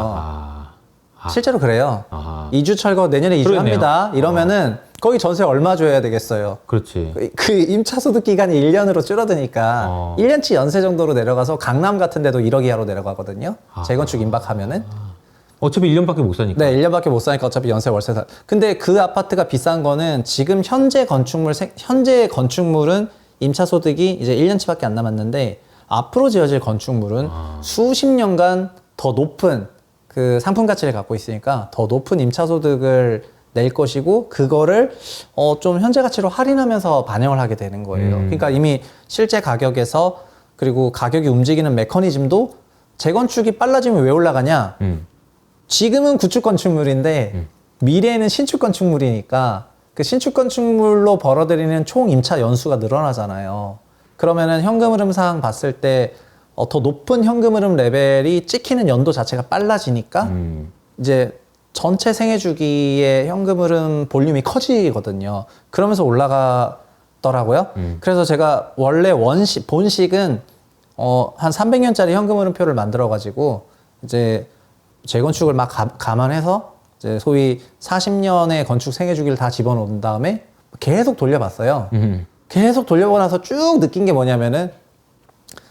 [SPEAKER 1] 실제로 그래요. 2주 철거 내년에 2주
[SPEAKER 2] 그러네요.
[SPEAKER 1] 합니다. 이러면은 거의 전세 얼마 줘야 되겠어요?
[SPEAKER 2] 그렇지.
[SPEAKER 1] 그 임차소득 기간이 1년으로 줄어드니까 1년치 연세 정도로 내려가서 강남 같은 데도 1억 이하로 내려가거든요. 재건축 임박하면은.
[SPEAKER 2] 어차피 1년밖에 못 사니까.
[SPEAKER 1] 네, 1년밖에 못 사니까 어차피 연세 월세 다. 근데 그 아파트가 비싼 거는 지금 현재 건축물은 임차소득이 이제 1년치밖에 안 남았는데 앞으로 지어질 건축물은 수십 년간 더 높은 그 상품 가치를 갖고 있으니까 더 높은 임차소득을 낼 것이고 그거를 좀 현재 가치로 할인하면서 반영을 하게 되는 거예요. 그러니까 이미 실제 가격에서 그리고 가격이 움직이는 메커니즘도 재건축이 빨라지면 왜 올라가냐? 지금은 구축 건축물인데 미래에는 신축 건축물이니까 그 신축 건축물로 벌어들이는 총 임차 연수가 늘어나잖아요. 그러면은 현금 흐름상 봤을 때 더 높은 현금 흐름 레벨이 찍히는 연도 자체가 빨라지니까 이제 전체 생애 주기의 현금 흐름 볼륨이 커지거든요. 그러면서 올라가더라고요. 그래서 제가 원래 본식은 한 300년짜리 현금 흐름표를 만들어 가지고 이제 재건축을 막 감안해서 이제 소위 40년의 건축 생애 주기를 다 집어넣은 다음에 계속 돌려봤어요. 계속 돌려보고 나서 쭉 느낀 게 뭐냐면은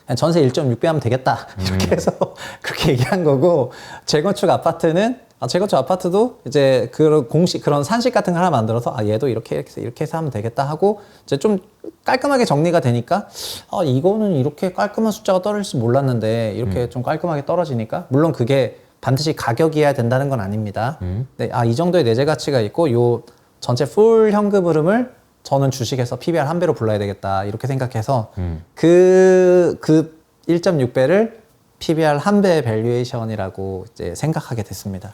[SPEAKER 1] 그냥 전세 1.6배 하면 되겠다. 이렇게 해서 그렇게 얘기한 거고 재건축 아파트도 이제 그런 산식 같은 걸 하나 만들어서 얘도 이렇게 해서 하면 되겠다 하고 이제 좀 깔끔하게 정리가 되니까 이거는 이렇게 깔끔한 숫자가 떨어질 줄 몰랐는데 이렇게 좀 깔끔하게 떨어지니까 물론 그게 반드시 가격이어야 된다는 건 아닙니다. 네, 이 정도의 내재 가치가 있고 요 전체 풀 현금 흐름을 저는 주식에서 PBR 한 배로 불러야 되겠다 이렇게 생각해서 그 1.6배를 PBR 한 배 밸류에이션이라고 이제 생각하게 됐습니다.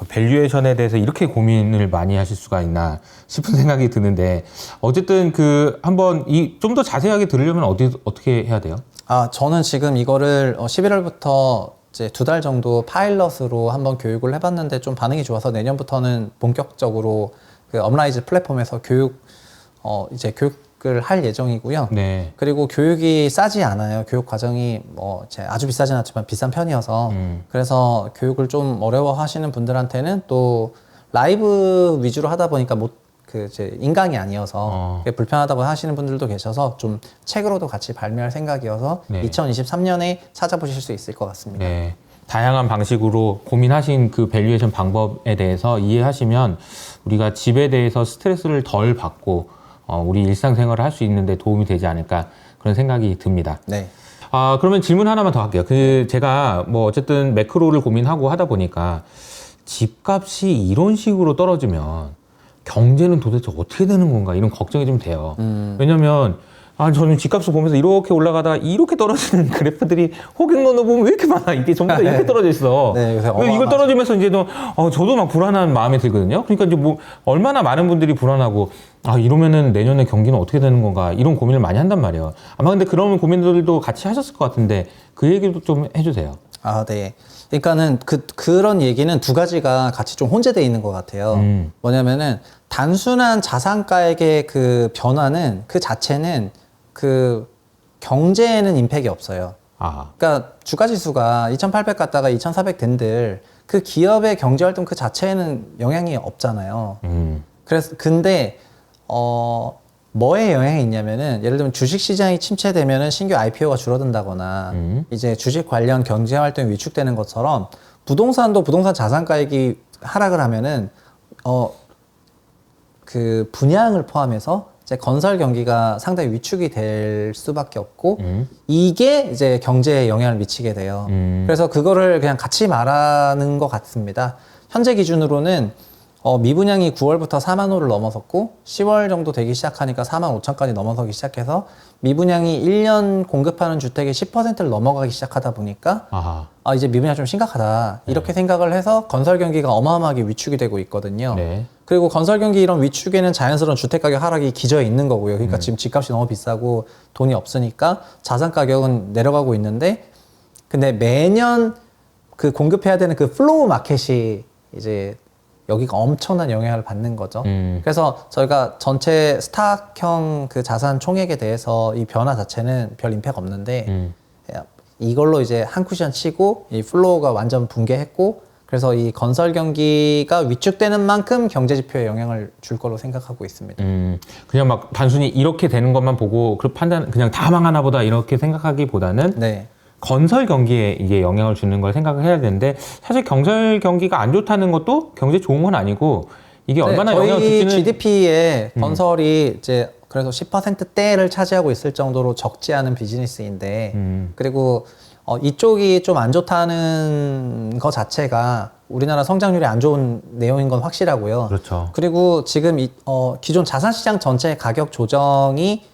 [SPEAKER 2] 밸류에이션에 대해서 이렇게 고민을 많이 하실 수가 있나 싶은 생각이 드는데 어쨌든 한번 좀 더 자세하게 들으려면 어떻게 해야 돼요?
[SPEAKER 1] 저는 지금 이거를 11월부터 이제 2달 정도 파일럿으로 한번 교육을 해봤는데 좀 반응이 좋아서 내년부터는 본격적으로 그 업라이즈 플랫폼에서 이제 교육을 할 예정이고요.
[SPEAKER 2] 네.
[SPEAKER 1] 그리고 교육이 싸지 않아요. 교육 과정이 아주 비싸진 않지만 비싼 편이어서 그래서 교육을 좀 어려워하시는 분들한테는 또 라이브 위주로 하다 보니까 제 인강이 아니어서 불편하다고 하시는 분들도 계셔서 좀 책으로도 같이 발매할 생각이어서
[SPEAKER 2] 네.
[SPEAKER 1] 2023년에 찾아보실 수 있을 것 같습니다.
[SPEAKER 2] 네. 다양한 방식으로 고민하신 그 밸류에이션 방법에 대해서 이해하시면 우리가 집에 대해서 스트레스를 덜 받고 우리 일상생활을 할 수 있는데 도움이 되지 않을까 그런 생각이 듭니다.
[SPEAKER 1] 네.
[SPEAKER 2] 그러면 질문 하나만 더 할게요. 제가 어쨌든 매크로를 고민하고 하다 보니까 집값이 이런 식으로 떨어지면 경제는 도대체 어떻게 되는 건가 이런 걱정이 좀 돼요. 왜냐면 저는 집값을 보면서 이렇게 올라가다가 이렇게 떨어지는 그래프들이 호갱론을 보면 왜 이렇게 많아? 이게 전부 다 이렇게 떨어져 있어.
[SPEAKER 1] 네, 요새
[SPEAKER 2] 이걸 떨어지면서 이제 저도 막 불안한 마음이 들거든요. 그러니까 이제 얼마나 많은 분들이 불안하고 이러면은 내년에 경기는 어떻게 되는 건가 이런 고민을 많이 한단 말이에요. 아마 근데 그런 고민들도 같이 하셨을 것 같은데 그 얘기도 좀 해주세요.
[SPEAKER 1] 네. 그러니까는 그런 얘기는 두 가지가 같이 좀 혼재되어 있는 것 같아요. 뭐냐면은 단순한 자산가액의 그 변화는 그 자체는 그 경제에는 임팩이 없어요. 그러니까 주가지수가 2,800 갔다가 2,400 된들 그 기업의 경제활동 그 자체에는 영향이 없잖아요. 근데 뭐에 영향이 있냐면은 예를 들면 주식시장이 침체되면은 신규 IPO가 줄어든다거나 이제 주식 관련 경제활동이 위축되는 것처럼 부동산도 부동산 자산가액이 하락을 하면은 그 분양을 포함해서 이제 건설 경기가 상당히 위축이 될 수밖에 없고 이게 이제 경제에 영향을 미치게 돼요. 그래서 그거를 그냥 같이 말하는 것 같습니다. 현재 기준으로는 미분양이 9월부터 4만 호를 넘어섰고 10월 정도 되기 시작하니까 4만 5천까지 넘어서기 시작해서 미분양이 1년 공급하는 주택의 10%를 넘어가기 시작하다 보니까
[SPEAKER 2] 아하.
[SPEAKER 1] 이제 미분양 좀 심각하다 이렇게 생각을 해서 건설 경기가 어마어마하게 위축이 되고 있거든요.
[SPEAKER 2] 네.
[SPEAKER 1] 그리고 건설 경기 이런 위축에는 자연스러운 주택 가격 하락이 기저에 있는 거고요. 그러니까 지금 집값이 너무 비싸고 돈이 없으니까 자산 가격은 내려가고 있는데 근데 매년 그 공급해야 되는 그 플로우 마켓이 이제 여기가 엄청난 영향을 받는 거죠. 그래서 저희가 전체 스탁형 그 자산 총액에 대해서 이 변화 자체는 별 임팩 없는데 이걸로 이제 한 쿠션 치고 이 플로우가 완전 붕괴했고 그래서 이 건설 경기가 위축되는 만큼 경제 지표에 영향을 줄 거로 생각하고 있습니다.
[SPEAKER 2] 그냥 막 단순히 이렇게 되는 것만 보고 그 판단 그냥 다 망하나 보다 이렇게 생각하기보다는
[SPEAKER 1] 네.
[SPEAKER 2] 건설 경기에 이게 영향을 주는 걸 생각을 해야 되는데 사실 건설 경기가 안 좋다는 것도 경제 좋은 건 아니고 이게 얼마나 영향을
[SPEAKER 1] 저희
[SPEAKER 2] 줄지는
[SPEAKER 1] GDP에 건설이 이제 그래서 10%대를 차지하고 있을 정도로 적지 않은 비즈니스인데 그리고 이쪽이 좀 안 좋다는 것 자체가 우리나라 성장률이 안 좋은 내용인 건 확실하고요.
[SPEAKER 2] 그렇죠.
[SPEAKER 1] 그리고 지금 기존 자산시장 전체 가격 조정이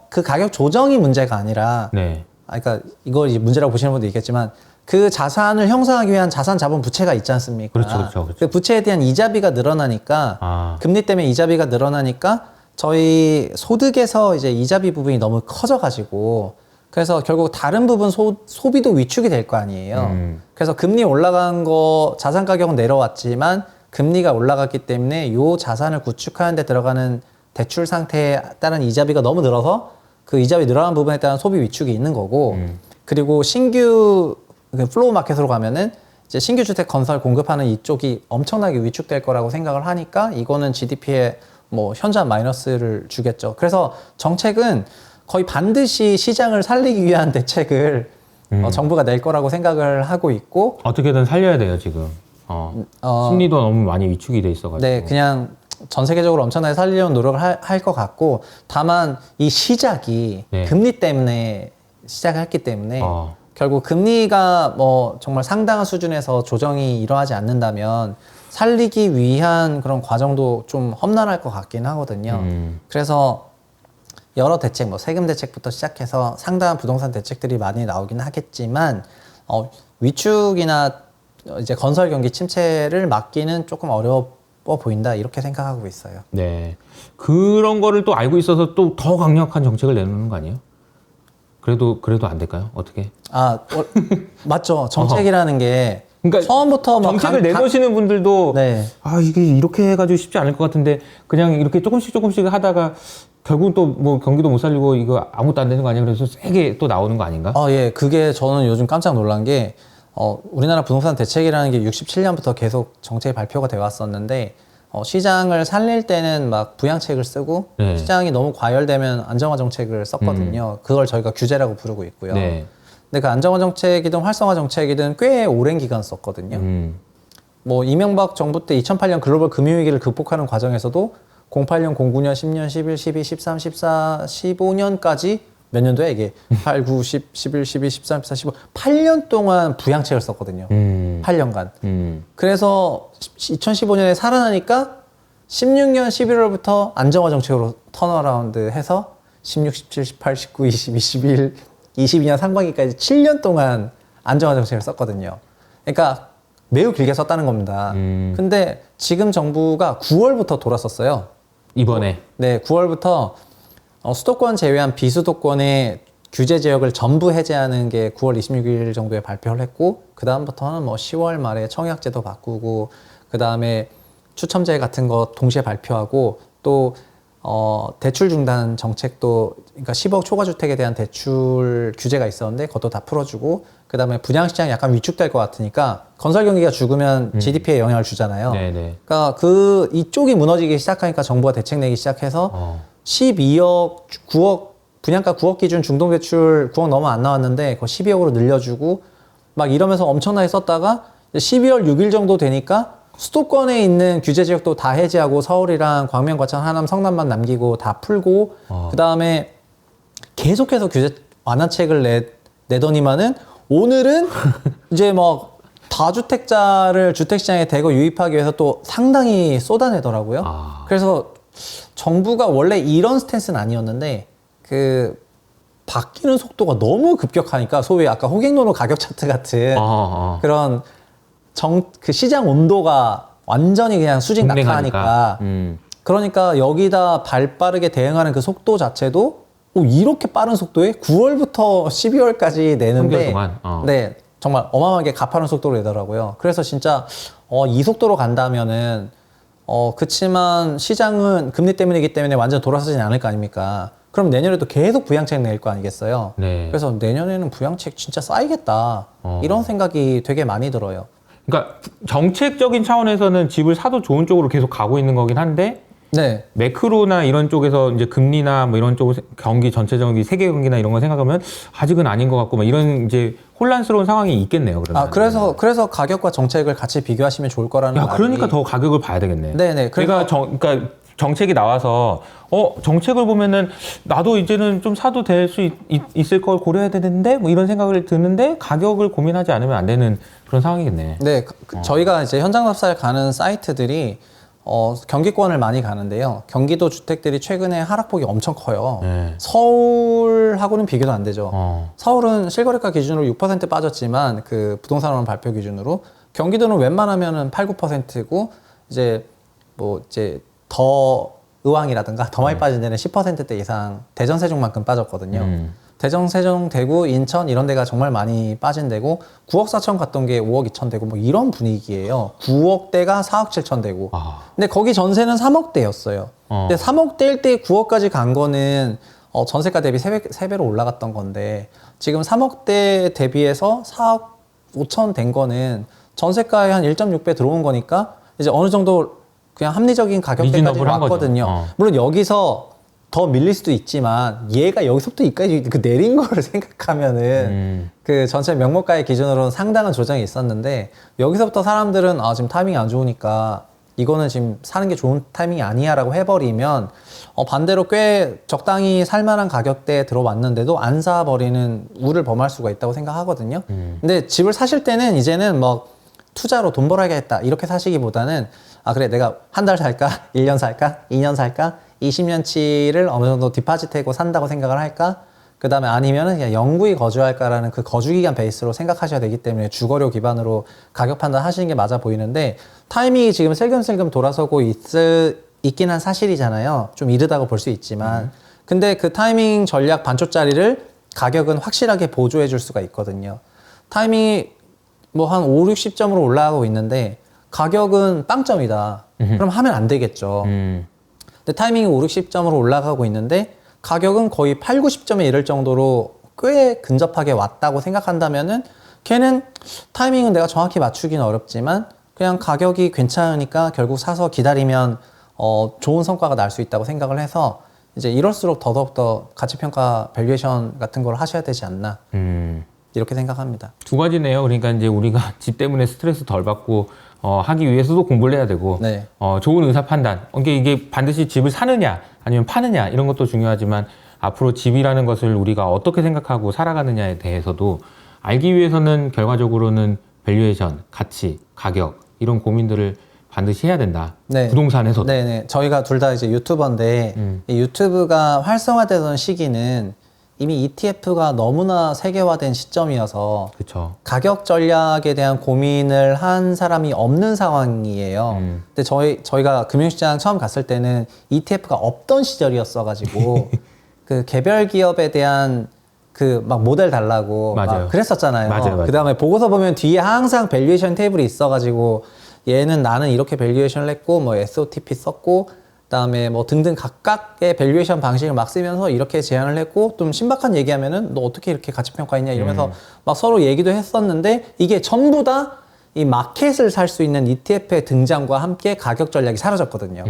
[SPEAKER 1] 그 가격 조정이 문제가 아니라
[SPEAKER 2] 네.
[SPEAKER 1] 그러니까 이걸 이제 문제라고 보시는 분도 있겠지만 그 자산을 형성하기 위한 자산 자본 부채가 있지 않습니까?
[SPEAKER 2] 그렇죠.
[SPEAKER 1] 그 부채에 대한 이자비가 늘어나니까 금리 때문에 이자비가 늘어나니까 저희 소득에서 이제 이자비 부분이 너무 커져가지고 그래서 결국 다른 부분 소비도 위축이 될 거 아니에요. 그래서 금리 올라간 거 자산 가격은 내려왔지만 금리가 올라갔기 때문에 요 자산을 구축하는 데 들어가는 대출 상태에 따른 이자비가 너무 늘어서 그 이자비 늘어난 부분에 따른 소비 위축이 있는 거고 그리고 신규 그 플로우 마켓으로 가면은 이제 신규 주택 건설 공급하는 이쪽이 엄청나게 위축될 거라고 생각을 하니까 이거는 GDP에 뭐 현저한 마이너스를 주겠죠. 그래서 정책은 거의 반드시 시장을 살리기 위한 대책을 정부가 낼 거라고 생각을 하고 있고
[SPEAKER 2] 어떻게든 살려야 돼요 지금. 심리도 너무 많이 위축이 돼 있어가지고.
[SPEAKER 1] 네, 그냥 전 세계적으로 엄청나게 살리려는 노력을 할 것 같고 다만 이 시작이
[SPEAKER 2] 네.
[SPEAKER 1] 금리 때문에 시작을 했기 때문에 결국 금리가 뭐 정말 상당한 수준에서 조정이 일어나지 않는다면 살리기 위한 그런 과정도 좀 험난할 것 같긴 하거든요. 그래서 여러 대책, 뭐 세금 대책부터 시작해서 상당한 부동산 대책들이 많이 나오긴 하겠지만 위축이나 이제 건설 경기 침체를 막기는 조금 어려워 보인다 이렇게 생각하고 있어요.
[SPEAKER 2] 네. 그런 거를 또 알고 있어서 또 더 강력한 정책을 내놓는 거 아니에요? 그래도 안 될까요? 어떻게?
[SPEAKER 1] 맞죠. 정책이라는 게
[SPEAKER 2] 그러니까
[SPEAKER 1] 처음부터 막
[SPEAKER 2] 정책을 내놓으시는 분들도
[SPEAKER 1] 네.
[SPEAKER 2] 이게 이렇게 해가지고 쉽지 않을 것 같은데 그냥 이렇게 조금씩 하다가 결국은 또 뭐 경기도 못 살리고 이거 아무것도 안 되는 거 아니야? 그래서 세게 또 나오는 거 아닌가?
[SPEAKER 1] 예. 그게 저는 요즘 깜짝 놀란 게 우리나라 부동산 대책이라는 게 67년부터 계속 정책이 발표가 되어 왔었는데 시장을 살릴 때는 막 부양책을 쓰고
[SPEAKER 2] 네.
[SPEAKER 1] 시장이 너무 과열되면 안정화 정책을 썼거든요. 그걸 저희가 규제라고 부르고 있고요.
[SPEAKER 2] 네.
[SPEAKER 1] 근데 그 안정화 정책이든 활성화 정책이든 꽤 오랜 기간 썼거든요. 뭐 이명박 정부 때 2008년 글로벌 금융위기를 극복하는 과정에서도 08년, 09년, 10년, 11, 12, 13, 14, 15년까지 몇 년도야 이게? 8, 9, 10, 11, 12, 13, 14, 15 8년 동안 부양책을 썼거든요. 8년간. 그래서 2015년에 살아나니까 16년 11월부터 안정화 정책으로 턴어라운드 해서 16, 17, 18, 19, 20, 21, 22년 상반기까지 7년 동안 안정화 정책을 썼거든요. 그러니까 매우 길게 썼다는 겁니다. 근데 지금 정부가 9월부터 돌았었어요.
[SPEAKER 2] 이번에.
[SPEAKER 1] 네, 9월부터 수도권 제외한 비수도권의 규제 지역을 전부 해제하는 게 9월 26일 정도에 발표를 했고 그 다음부터는 뭐 10월 말에 청약제도 바꾸고 그 다음에 추첨제 같은 거 동시에 발표하고 또 대출 중단 정책도 그러니까 10억 초과 주택에 대한 대출 규제가 있었는데 그것도 다 풀어주고 그 다음에 분양 시장이 약간 위축될 것 같으니까 건설 경기가 죽으면 GDP에 영향을 주잖아요.
[SPEAKER 2] 네네.
[SPEAKER 1] 그러니까 이쪽이 무너지기 시작하니까 정부가 대책 내기 시작해서 12억, 9억 분양가 9억 기준 중동대출 9억 넘어 안 나왔는데 그거 12억으로 늘려주고 막 이러면서 엄청나게 썼다가 12월 6일 정도 되니까 수도권에 있는 규제 지역도 다 해제하고 서울이랑 광명, 과천, 하남, 성남만 남기고 다 풀고 그 다음에 계속해서 규제 완화책을 내더니만은 오늘은 이제 뭐 다주택자를 주택시장에 대거 유입하기 위해서 또 상당히 쏟아내더라고요. 그래서 정부가 원래 이런 스탠스는 아니었는데 그 바뀌는 속도가 너무 급격하니까 소위 아까 호갱노노 가격 차트 같은 그런 그 시장 온도가 완전히 그냥 수직 낙하하니까 그러니까 여기다 발 빠르게 대응하는 그 속도 자체도 이렇게 빠른 속도에 9월부터 12월까지 내는데 네, 정말 어마어마하게 가파른 속도로 내더라고요. 그래서 진짜 이 속도로 간다면은 그치만 시장은 금리 때문이기 때문에 완전 돌아서진 않을 거 아닙니까? 그럼 내년에도 계속 부양책 낼 거 아니겠어요?
[SPEAKER 2] 네.
[SPEAKER 1] 그래서 내년에는 부양책 진짜 쌓이겠다. 이런 생각이 되게 많이 들어요.
[SPEAKER 2] 그러니까 정책적인 차원에서는 집을 사도 좋은 쪽으로 계속 가고 있는 거긴 한데
[SPEAKER 1] 네.
[SPEAKER 2] 매크로나 이런 쪽에서 이제 금리나 뭐 이런 쪽 경기 전체적인 세계 경기나 이런 거 생각하면 아직은 아닌 것 같고 막 이런 이제 혼란스러운 상황이 있겠네요. 그러면.
[SPEAKER 1] 그래서 가격과 정책을 같이 비교하시면 좋을 거라는 말이.
[SPEAKER 2] 그러니까 더 가격을 봐야 되겠네.
[SPEAKER 1] 네네.
[SPEAKER 2] 그러니까 정책이 나와서 정책을 보면은 나도 이제는 좀 사도 될 수 있을 걸 고려해야 되는데 뭐 이런 생각을 드는데 가격을 고민하지 않으면 안 되는 그런 상황이겠네.
[SPEAKER 1] 네, 저희가 이제 현장 답사를 가는 사이트들이 경기권을 많이 가는데요. 경기도 주택들이 최근에 하락폭이 엄청 커요.
[SPEAKER 2] 네.
[SPEAKER 1] 서울하고는 비교도 안 되죠. 서울은 실거래가 기준으로 6% 빠졌지만 그 부동산원 발표 기준으로 경기도는 웬만하면은 8, 9%고 이제 뭐 이제 더 의왕이라든가 더 많이 빠진 데는 10%대 이상 대전 세종만큼 빠졌거든요. 대전, 세종, 대구, 인천 이런 데가 정말 많이 빠진 데고 9억 4천 갔던 게 5억 2천 되고 뭐 이런 분위기예요. 9억대가 4억 7천 되고. 근데 거기 전세는 3억대였어요. 근데 3억대일 때 9억까지 간 거는 전세가 대비 3배로 올라갔던 건데 지금 3억대 대비해서 4억 5천 된 거는 전세가에 한 1.6배 들어온 거니까 이제 어느 정도 그냥 합리적인 가격대까지 왔거든요. 물론 여기서 더 밀릴 수도 있지만 얘가 여기서부터 여기까지 그 내린 거를 생각하면은 그 전체 명목가의 기준으로는 상당한 조정이 있었는데 여기서부터 사람들은 지금 타이밍이 안 좋으니까 이거는 지금 사는 게 좋은 타이밍이 아니야 라고 해버리면 반대로 꽤 적당히 살만한 가격대에 들어왔는데도 안 사버리는 우를 범할 수가 있다고 생각하거든요. 근데 집을 사실 때는 이제는 뭐 투자로 돈 벌어야겠다 이렇게 사시기보다는 그래 내가 한 달 살까? 1년 살까? 2년 살까? 20년치를 어느 정도 디파짓하고 산다고 생각을 할까? 그 다음에 아니면은 그냥 영구히 거주할까라는 그 거주기간 베이스로 생각하셔야 되기 때문에 주거료 기반으로 가격 판단 하시는 게 맞아 보이는데 타이밍이 지금 슬금슬금 돌아서고 있긴 한 사실이잖아요. 좀 이르다고 볼 수 있지만. 근데 그 타이밍 전략 반초짜리를 가격은 확실하게 보조해 줄 수가 있거든요. 타이밍이 뭐 한 5, 60점으로 올라가고 있는데 가격은 빵점이다. 그럼 하면 안 되겠죠. 근데 타이밍이 5, 60점으로 올라가고 있는데 가격은 거의 8, 90점에 이를 정도로 꽤 근접하게 왔다고 생각한다면은 걔는 타이밍은 내가 정확히 맞추기는 어렵지만 그냥 가격이 괜찮으니까 결국 사서 기다리면 좋은 성과가 날 수 있다고 생각을 해서 이제 이럴수록 더더욱더 가치평가 밸류에이션 같은 걸 하셔야 되지 않나 이렇게 생각합니다.
[SPEAKER 2] 두 가지네요. 그러니까 이제 우리가 집 때문에 스트레스 덜 받고 하기 위해서도 공부를 해야 되고
[SPEAKER 1] 네.
[SPEAKER 2] 좋은 의사 판단. 이게 반드시 집을 사느냐 아니면 파느냐 이런 것도 중요하지만 앞으로 집이라는 것을 우리가 어떻게 생각하고 살아가느냐에 대해서도 알기 위해서는 결과적으로는 밸류에이션, 가치, 가격 이런 고민들을 반드시 해야 된다.
[SPEAKER 1] 네.
[SPEAKER 2] 부동산에서도.
[SPEAKER 1] 네네. 저희가 둘 다 이제 유튜버인데 이 유튜브가 활성화되던 시기는 이미 ETF가 너무나 세계화된 시점이어서
[SPEAKER 2] 그쵸.
[SPEAKER 1] 가격 전략에 대한 고민을 한 사람이 없는 상황이에요. 근데 저희가 금융시장 처음 갔을 때는 ETF가 없던 시절이었어가지고 그 개별 기업에 대한 그 막 모델 달라고
[SPEAKER 2] 맞아요.
[SPEAKER 1] 막 그랬었잖아요.
[SPEAKER 2] 맞아요.
[SPEAKER 1] 그 다음에 보고서 보면 뒤에 항상 밸류에이션 테이블이 있어가지고 나는 이렇게 밸류에이션을 했고 뭐 SOTP 썼고 그다음에 뭐 등등 각각의 밸류에이션 방식을 막 쓰면서 이렇게 제안을 했고 좀 신박한 얘기하면은 너 어떻게 이렇게 가치평가했냐 이러면서 막 서로 얘기도 했었는데 이게 전부 다 이 마켓을 살 수 있는 ETF의 등장과 함께 가격 전략이 사라졌거든요.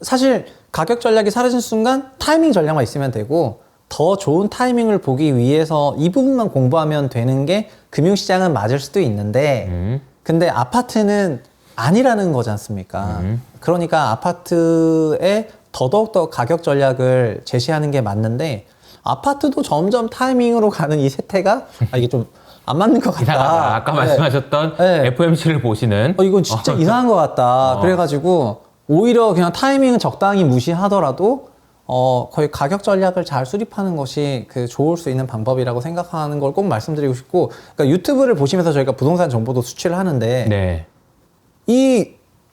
[SPEAKER 1] 사실 가격 전략이 사라진 순간 타이밍 전략만 있으면 되고 더 좋은 타이밍을 보기 위해서 이 부분만 공부하면 되는 게 금융시장은 맞을 수도 있는데 근데 아파트는 아니라는 거지 않습니까? 그러니까 아파트에 더더욱더 가격 전략을 제시하는 게 맞는데 아파트도 점점 타이밍으로 가는 이 세태가 이게 좀 안 맞는 것 같다.
[SPEAKER 2] 이상하다. 아까
[SPEAKER 1] 네.
[SPEAKER 2] 말씀하셨던
[SPEAKER 1] 네.
[SPEAKER 2] FMC를 보시는
[SPEAKER 1] 이건 진짜 이상한 것 같다. 그래가지고 오히려 그냥 타이밍은 적당히 무시하더라도 거의 가격 전략을 잘 수립하는 것이 그 좋을 수 있는 방법이라고 생각하는 걸 꼭 말씀드리고 싶고, 그러니까 유튜브를 보시면서 저희가 부동산 정보도 수치를 하는데
[SPEAKER 2] 네.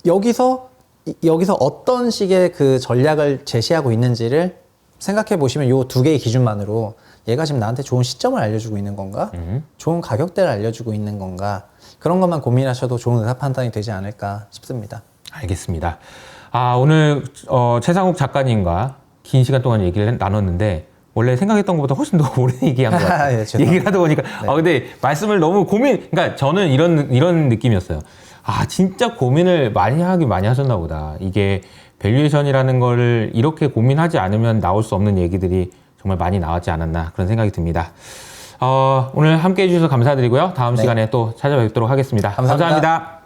[SPEAKER 1] 여기서 어떤 식의 그 전략을 제시하고 있는지를 생각해 보시면 이 두 개의 기준만으로 얘가 지금 나한테 좋은 시점을 알려주고 있는 건가? 좋은 가격대를 알려주고 있는 건가? 그런 것만 고민하셔도 좋은 의사 판단이 되지 않을까 싶습니다.
[SPEAKER 2] 알겠습니다. 오늘 최상욱 작가님과 긴 시간 동안 얘기를 나눴는데 원래 생각했던 것보다 훨씬 더 오래 얘기한 것 같아요.
[SPEAKER 1] 예, 죄송합니다.
[SPEAKER 2] 얘기를 하다 보니까 근데 말씀을 너무 그러니까 저는 이런 느낌이었어요. 진짜 고민을 많이 하셨나 보다. 이게 밸류에이션이라는 거를 이렇게 고민하지 않으면 나올 수 없는 얘기들이 정말 많이 나왔지 않았나 그런 생각이 듭니다. 오늘 함께 해주셔서 감사드리고요. 다음 시간에 또 찾아뵙도록 하겠습니다.
[SPEAKER 1] 감사합니다.
[SPEAKER 2] 감사합니다.